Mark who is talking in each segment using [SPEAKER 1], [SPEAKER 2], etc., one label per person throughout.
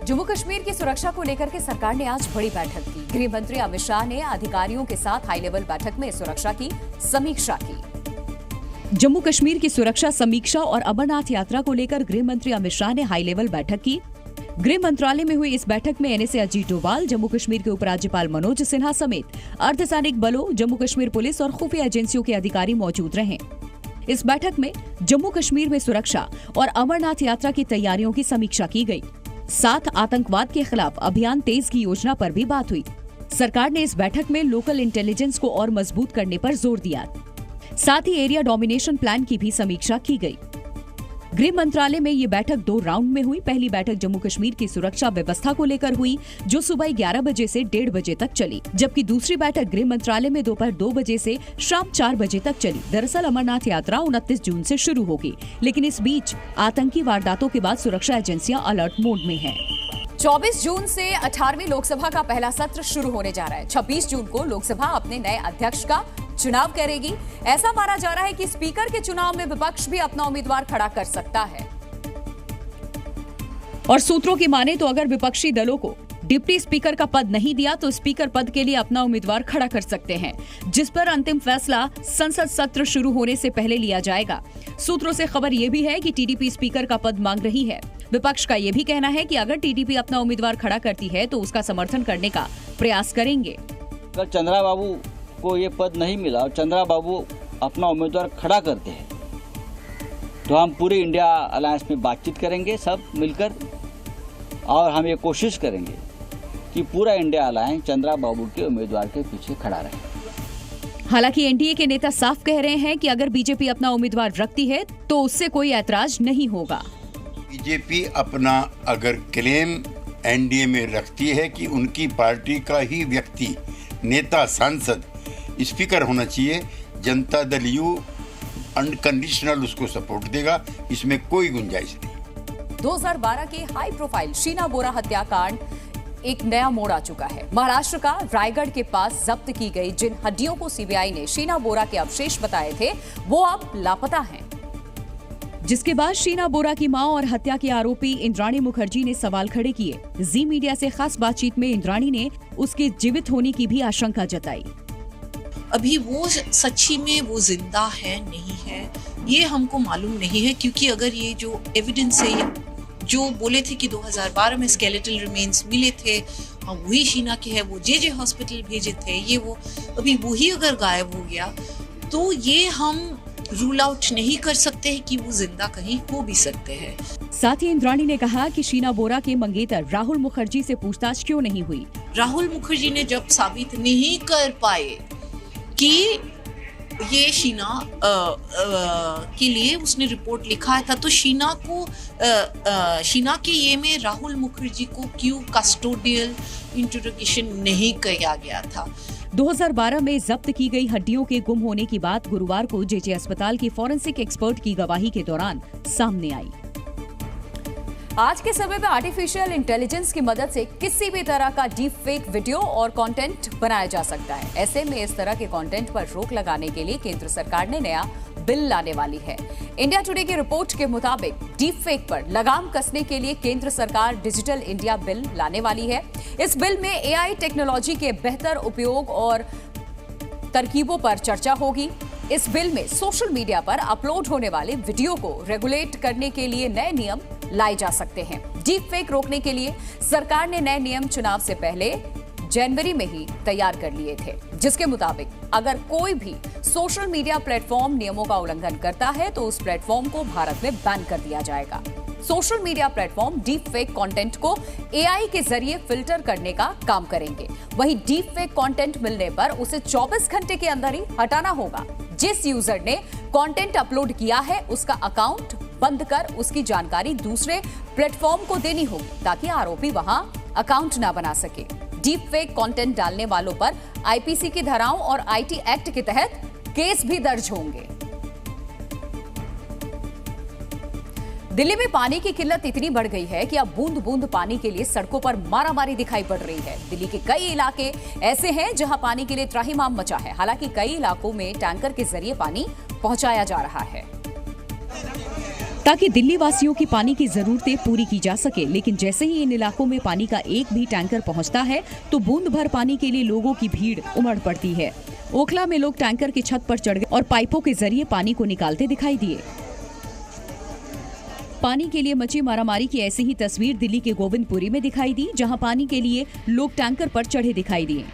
[SPEAKER 1] जम्मू कश्मीर की सुरक्षा को लेकर के सरकार ने आज बड़ी बैठक की। गृह मंत्री अमित शाह ने अधिकारियों के साथ हाई लेवल बैठक में सुरक्षा की समीक्षा की। जम्मू कश्मीर की सुरक्षा समीक्षा और अमरनाथ यात्रा को लेकर गृह मंत्री अमित शाह ने हाई लेवल बैठक की। गृह मंत्रालय में हुई इस बैठक में एनएसए अजीत डोभाल, जम्मू कश्मीर के उपराज्यपाल मनोज सिन्हा समेत अर्धसैनिक बलों, जम्मू कश्मीर पुलिस और खुफिया एजेंसियों के अधिकारी मौजूद रहे। इस बैठक में जम्मू कश्मीर में सुरक्षा और अमरनाथ यात्रा की तैयारियों की समीक्षा की गई। साथ आतंकवाद के खिलाफ अभियान तेज की योजना पर भी बात हुई। सरकार ने इस बैठक में लोकल इंटेलिजेंस को और मजबूत करने पर जोर दिया। साथ ही एरिया डोमिनेशन प्लान की भी समीक्षा की गई। गृह मंत्रालय में ये बैठक 2 राउंड में हुई। पहली बैठक जम्मू कश्मीर की सुरक्षा व्यवस्था को लेकर हुई, जो सुबह 11 बजे से 1:30 बजे तक चली, जबकि दूसरी बैठक गृह मंत्रालय में दोपहर 2 बजे से शाम 4 बजे तक चली। दरअसल अमरनाथ यात्रा 29 जून से शुरू होगी, लेकिन इस बीच आतंकी वारदातों के बाद सुरक्षा एजेंसियां अलर्ट मोड में हैं। 24 जून से 18वीं लोकसभा का पहला सत्र शुरू होने जा रहा है। 26 जून को लोकसभा अपने नए अध्यक्ष का चुनाव करेगी। ऐसा माना जा रहा है कि स्पीकर के चुनाव में विपक्ष भी अपना उम्मीदवार खड़ा कर सकता है। और सूत्रों की माने तो अगर विपक्षी दलों को डिप्टी स्पीकर का पद नहीं दिया तो स्पीकर पद के लिए अपना उम्मीदवार खड़ा कर सकते हैं, जिस पर अंतिम फैसला संसद सत्र शुरू होने से पहले लिया जाएगा। सूत्रों से खबर यह भी है कि टीडीपी स्पीकर का पद मांग रही है। विपक्ष का यह भी कहना है कि अगर टीडीपी अपना उम्मीदवार खड़ा करती है तो उसका समर्थन करने का प्रयास करेंगे।
[SPEAKER 2] अगर चंद्रा बाबू को ये पद नहीं मिला और चंद्रा बाबू अपना उम्मीदवार खड़ा करते हैं तो हम पूरे इंडिया अलायंस में बातचीत करेंगे सब मिलकर, और हम ये कोशिश करेंगे कि पूरा इंडिया अलायंस चंद्रा बाबू के उम्मीदवार के पीछे खड़ा रहे।
[SPEAKER 1] हालांकि एनडीए के नेता साफ कह रहे हैं कि अगर बीजेपी अपना उम्मीदवार रखती है तो उससे कोई ऐतराज नहीं होगा।
[SPEAKER 3] बीजेपी अपना अगर क्लेम एनडीए में रखती है कि उनकी पार्टी का ही व्यक्ति, नेता, सांसद स्पीकर होना चाहिए, जनता दल यू अनकंडीशनल उसको सपोर्ट देगा, इसमें कोई गुंजाइश नहीं।
[SPEAKER 1] 2012 के हाई प्रोफाइल शीना बोरा हत्याकांड एक नया मोड़ आ चुका है। महाराष्ट्र का रायगढ़ के पास जब्त की गई जिन हड्डियों को सीबीआई ने शीना बोरा के अवशेष बताए थे, वो अब लापता हैं। जिसके बाद शीना बोरा की मां और हत्या के आरोपी इंद्राणी मुखर्जी ने सवाल खड़े किए। जी मीडिया से खास बातचीत में इंद्राणी ने उसके जीवित होने की भी आशंका जताई।
[SPEAKER 4] अभी वो सच्ची में वो जिंदा है नहीं है ये हमको मालूम नहीं है, क्योंकि अगर ये जो एविडेंस है, जो बोले थे कि 2012 में स्केलेटल रिमेन्स मिले थे, वही शीना के है, वो जे हॉस्पिटल भेजे थे, ये वो अभी वही अगर गायब हो गया तो ये हम रूल आउट नहीं कर सकते हैं कि वो जिंदा कहीं हो भी सकते हैं।
[SPEAKER 1] साथ ही इंद्राणी ने कहा कि शीना बोरा के मंगेतर राहुल मुखर्जी से पूछताछ क्यों नहीं हुई।
[SPEAKER 4] राहुल मुखर्जी ने जब साबित नहीं कर पाए कि ये शीना के लिए उसने रिपोर्ट लिखा था, तो शीना के ये में राहुल मुखर्जी को क्यों कस्टोडियल इंटरोगेशन नहीं किया गया था।
[SPEAKER 1] 2012 में जब्त की गई हड्डियों के गुम होने की बात गुरुवार को जेजे अस्पताल की फॉरेंसिक एक्सपर्ट की गवाही के दौरान सामने आई। आज के समय में आर्टिफिशियल इंटेलिजेंस की मदद से किसी भी तरह का डीप फेक वीडियो और कंटेंट बनाया जा सकता है। ऐसे में इस तरह के कंटेंट पर रोक लगाने के लिए केंद्र सरकार ने नया बिल लाने वाली है। इंडिया टुडे की रिपोर्ट के मुताबिक डीप फेक पर लगाम कसने के लिए केंद्र सरकार डिजिटल इंडिया बिल लाने वाली है। इस बिल में एआई टेक्नोलॉजी के बेहतर उपयोग और तरकीबों पर चर्चा होगी। इस बिल में सोशल मीडिया पर अपलोड होने वाले वीडियो को रेगुलेट करने के लिए नए नियम लाए जा सकते हैं। डीप फेक रोकने के लिए सरकार ने नए नियम चुनाव से पहले जनवरी में ही तैयार कर लिए थे, जिसके मुताबिक अगर कोई भी सोशल मीडिया प्लेटफॉर्म नियमों का उल्लंघन करता है तो उस प्लेटफॉर्म को भारत में बैन कर दिया जाएगा। Social media platform deep fake content को एआई के जरिए फिल्टर करने का काम करेंगे। वहीं डीप फेक कंटेंट मिलने पर उसे 24 घंटे के अंदर ही हटाना होगा। जिस यूजर ने कंटेंट अपलोड किया है उसका अकाउंट बंद कर उसकी जानकारी दूसरे प्लेटफॉर्म को देनी होगी, ताकि आरोपी वहां अकाउंट ना बना सके। डीप फेक कंटेंट डालने वालों पर आईपीसी की धाराओं और आईटी एक्ट के तहत केस भी दर्ज होंगे। दिल्ली में पानी की किल्लत इतनी बढ़ गई है कि अब बूंद बूंद पानी के लिए सड़कों पर मारामारी दिखाई पड़ रही है। दिल्ली के कई इलाके ऐसे हैं जहां पानी के लिए त्राहिमाम मचा है। हालांकि कई इलाकों में टैंकर के जरिए पानी पहुंचाया जा रहा है। ताकि दिल्ली वासियों की पानी की जरूरतें पूरी की जा सके। लेकिन जैसे ही इन इलाकों में पानी का एक भी टैंकर पहुंचता है तो बूंद भर पानी के लिए लोगों की भीड़ उमड़ पड़ती है। ओखला में लोग टैंकर की छत पर चढ़ गए और पाइपों के जरिए पानी को निकालते दिखाई दिए। पानी के लिए मची मारामारी की ऐसी ही तस्वीर दिल्ली के गोविंदपुरी में दिखाई दी, जहां पानी के लिए लोग टैंकर पर चढ़े दिखाई दिए।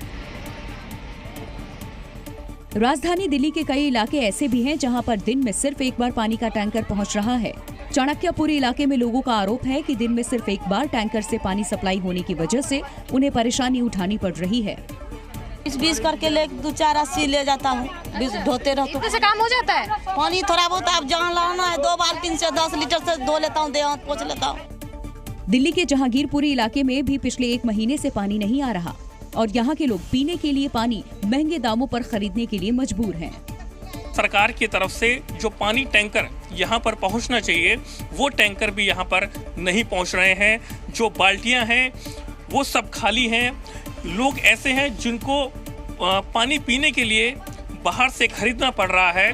[SPEAKER 1] राजधानी दिल्ली के कई इलाके ऐसे भी हैं जहां पर दिन में सिर्फ एक बार पानी का टैंकर पहुंच रहा है। चाणक्यपुरी इलाके में लोगों का आरोप है कि दिन में सिर्फ एक बार टैंकर से पानी सप्लाई होने की वजह से उन्हें परेशानी उठानी पड़ रही है।
[SPEAKER 5] 20 करके ले 2-4 ले जाता हूँ, 20 ढोते रहो तो
[SPEAKER 6] काम हो जाता है।
[SPEAKER 5] पानी थोड़ा बहुत आप जहाँ लाना है 2 बाल्टी से 10 लीटर से धो लेता हूँ, देह पोंछ लेता हूँ।
[SPEAKER 1] दिल्ली के जहांगीरपुरी इलाके में भी पिछले 1 महीने से पानी नहीं आ रहा और यहाँ के लोग पीने के लिए पानी महंगे दामों पर खरीदने के लिए मजबूर हैं।
[SPEAKER 7] सरकार की तरफ से जो पानी टैंकर यहाँ पर पहुँचना चाहिए वो टैंकर भी यहाँ पर नहीं पहुँच रहे हैं। जो बाल्टियाँ हैं वो सब खाली हैं। लोग ऐसे हैं जिनको पानी पीने के लिए बाहर से खरीदना पड़ रहा है।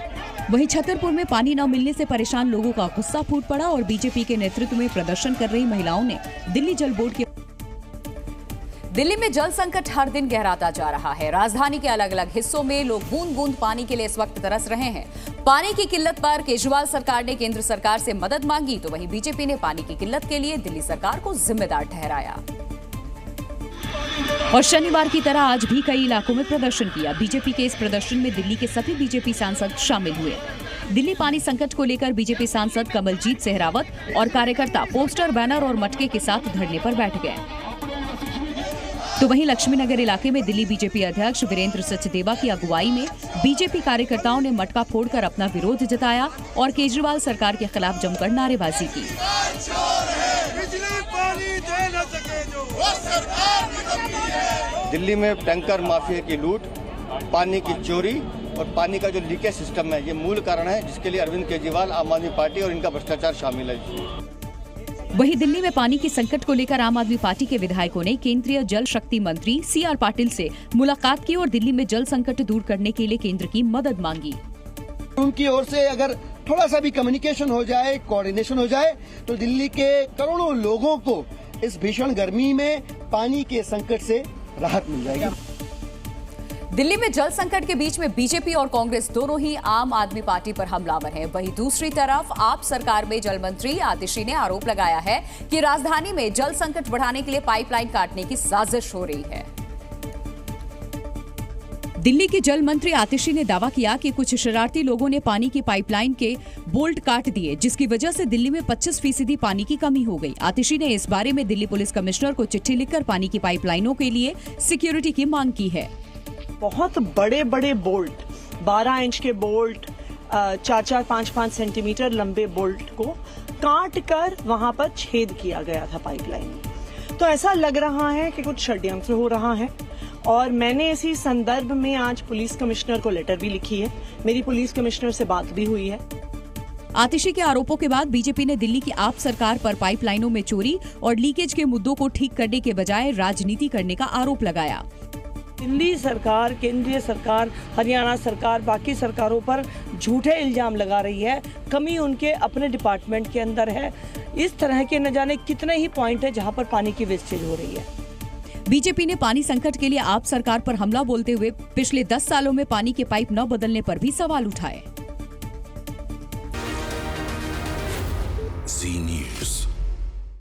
[SPEAKER 1] वहीं छतरपुर में पानी न मिलने से परेशान लोगों का गुस्सा फूट पड़ा और बीजेपी के नेतृत्व में प्रदर्शन कर रही महिलाओं ने दिल्ली जल बोर्ड के
[SPEAKER 6] दिल्ली में जल संकट हर दिन गहराता जा रहा है। राजधानी के अलग अलग हिस्सों में लोग बूंद बूंद पानी के लिए इस वक्त तरस रहे हैं। पानी की किल्लत पर केजरीवाल सरकार ने केंद्र सरकार से मदद मांगी तो वहीं बीजेपी ने पानी की किल्लत के लिए दिल्ली सरकार को जिम्मेदार ठहराया।
[SPEAKER 1] और शनिवार की तरह आज भी कई इलाकों में प्रदर्शन किया। बीजेपी के इस प्रदर्शन में दिल्ली के सभी बीजेपी सांसद शामिल हुए। दिल्ली पानी संकट को लेकर बीजेपी सांसद कमलजीत सेहरावत और कार्यकर्ता पोस्टर, बैनर और मटके के साथ धरने पर बैठ गए। तो वहीं लक्ष्मीनगर इलाके में दिल्ली बीजेपी अध्यक्ष वीरेंद्र सचदेवा की अगुवाई में बीजेपी कार्यकर्ताओं ने मटका फोड़कर अपना विरोध जताया और केजरीवाल सरकार के खिलाफ जमकर नारेबाजी की।
[SPEAKER 8] दिल्ली में टैंकर माफिया की लूट, पानी की चोरी और पानी का जो लीकेज सिस्टम है, ये मूल कारण है जिसके लिए अरविंद केजरीवाल, आम आदमी पार्टी और इनका भ्रष्टाचार शामिल है।
[SPEAKER 1] वहीं दिल्ली में पानी की संकट को लेकर आम आदमी पार्टी के विधायकों ने केंद्रीय जल शक्ति मंत्री CR पाटिल से मुलाकात की और दिल्ली में जल संकट दूर करने के लिए केंद्र की मदद मांगी।
[SPEAKER 9] उनकी ओर से अगर थोड़ा सा भी कम्युनिकेशन हो जाए, कोऑर्डिनेशन हो जाए तो दिल्ली के करोड़ों लोगों को इस भीषण गर्मी में पानी के संकट से राहत मिल जाएगी।
[SPEAKER 6] दिल्ली में जल संकट के बीच में बीजेपी और कांग्रेस दोनों ही आम आदमी पार्टी पर हमलावर हैं। वहीं दूसरी तरफ आप सरकार में जल मंत्री आतिशी ने आरोप लगाया है कि राजधानी में जल संकट बढ़ाने के लिए पाइपलाइन काटने की साजिश हो रही है।
[SPEAKER 1] दिल्ली के जल मंत्री आतिशी ने दावा किया कि कुछ शरारती लोगों ने पानी की पाइपलाइन के बोल्ट काट दिए, जिसकी वजह से दिल्ली में 25% पानी की कमी हो गई। आतिशी ने इस बारे में दिल्ली पुलिस कमिश्नर को चिट्ठी लिखकर पानी की पाइपलाइनों के लिए सिक्योरिटी की मांग की है।
[SPEAKER 10] बहुत बड़े बड़े बोल्ट, 12 इंच के बोल्ट, 4-4, 5-5 सेंटीमीटर लंबे बोल्ट को काट कर वहां पर छेद किया गया था पाइपलाइन में। तो ऐसा लग रहा है कि कुछ षड्यंत्र हो रहा है और मैंने इसी संदर्भ में आज पुलिस कमिश्नर को लेटर भी लिखी है। मेरी पुलिस कमिश्नर से बात भी हुई है।
[SPEAKER 1] आतिशी के आरोपों के बाद बीजेपी ने दिल्ली की आप सरकार पर पाइपलाइनों में चोरी और लीकेज के मुद्दों को ठीक करने के बजाय राजनीति करने का आरोप लगाया।
[SPEAKER 10] दिल्ली सरकार, केंद्रीय सरकार, हरियाणा सरकार बाकी सरकारों पर झूठे इल्जाम लगा रही है। कमी उनके अपने डिपार्टमेंट के अंदर है। इस तरह के न जाने कितने ही पॉइंट है जहां पर पानी की वेस्टेज हो रही है।
[SPEAKER 1] बीजेपी ने पानी संकट के लिए आप सरकार पर हमला बोलते हुए पिछले 10 सालों में पानी के पाइप न बदलने पर भी सवाल उठाए।